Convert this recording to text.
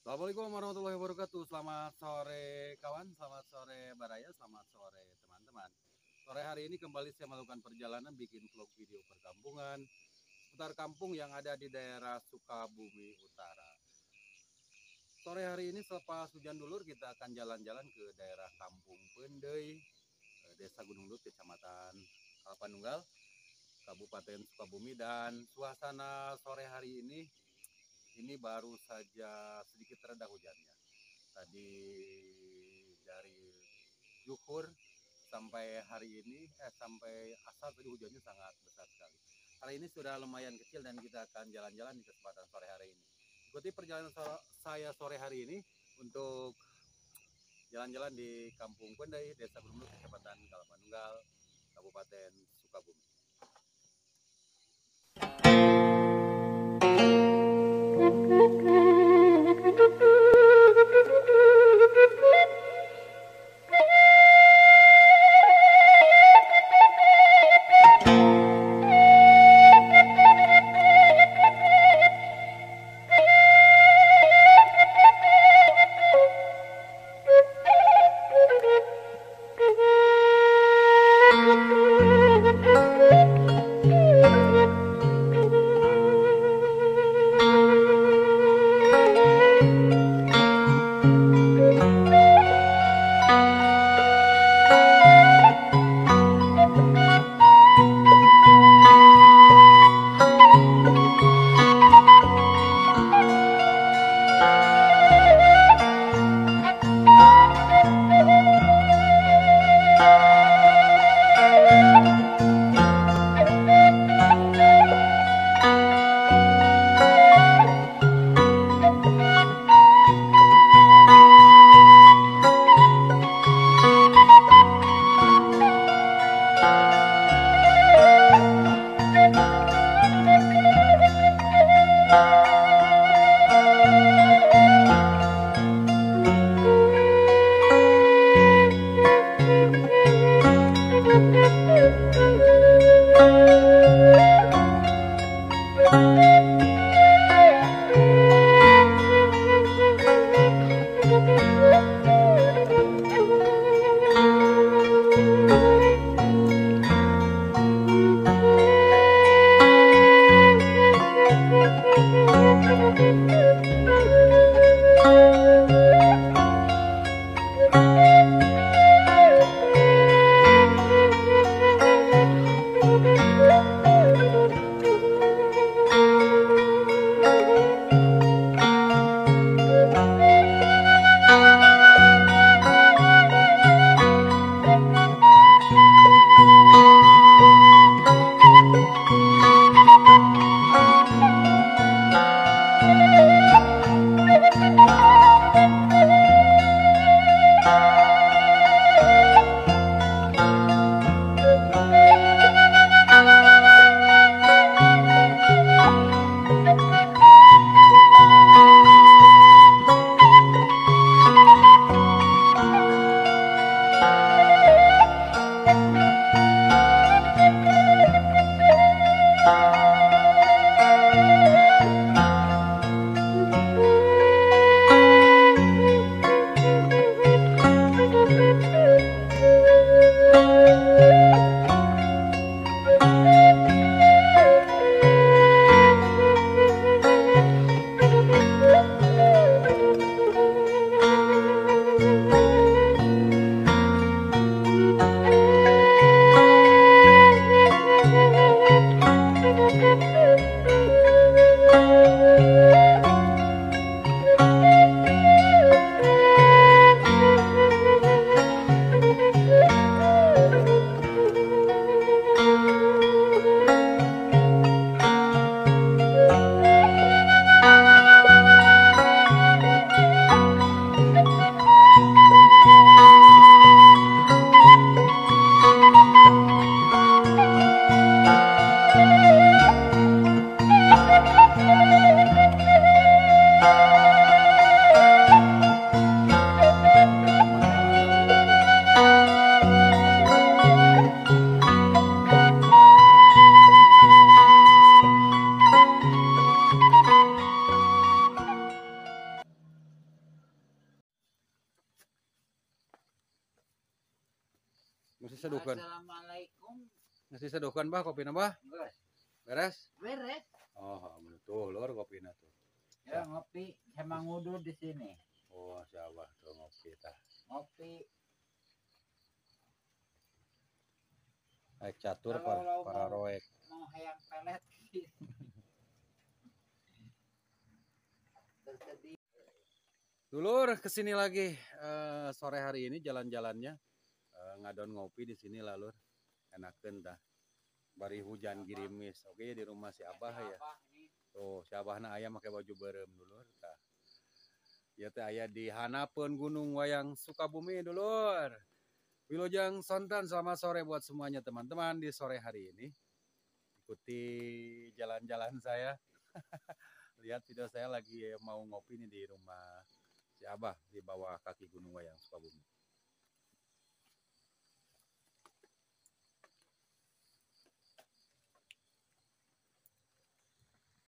Assalamualaikum warahmatullahi wabarakatuh. Selamat sore kawan, selamat sore Baraya, selamat sore teman-teman. Sore hari ini kembali saya melakukan perjalanan bikin vlog video perkampungan seputar kampung yang ada di daerah Sukabumi Utara. Sore hari ini selepas hujan dulur kita akan jalan-jalan ke daerah Kampung Pendei, Desa Gunung Lut, Kecamatan Kalpanunggal, Kabupaten Sukabumi. Dan suasana sore hari ini baru saja sedikit reda hujannya. Tadi dari zuhur sampai hari ini sampai asar tadi hujannya sangat besar sekali. Hari ini sudah lumayan kecil dan kita akan jalan-jalan di kesempatan sore hari ini. Ikuti perjalanan saya sore hari ini untuk jalan-jalan di Kampung Pendei, Desa Gunung Lut, Kecamatan Kalpanunggal, Kabupaten Sukabumi. Masih seduhkan. Assalamualaikum. Masih seduhkan bah kopi nambah. Geus. Beres? Beres. Oh, tuh lur kopi tuh. Ya ngopi sama ngudu di sini. Oh, siapa tuh ngopi tah. Ngopi. Aik catur Kalau para roek. Mau hayang pelet. Tersedia. Dulur kesini lagi sore hari ini jalan-jalannya ngadon ngopi di sini lalur. Enakeun tah. Bari hujan girimis. Oke di rumah si Abah ya. Tuh si Abahna aya make baju berem dulur tah. Ya teh aya di hanapeun Gunung Wayang Sukabumi dulur. Wilujeng Sontan selamat sore buat semuanya teman-teman di sore hari ini. Ikuti jalan-jalan saya. Lihat video saya lagi mau ngopi nih di rumah si Abah di bawah kaki Gunung Wayang Sukabumi.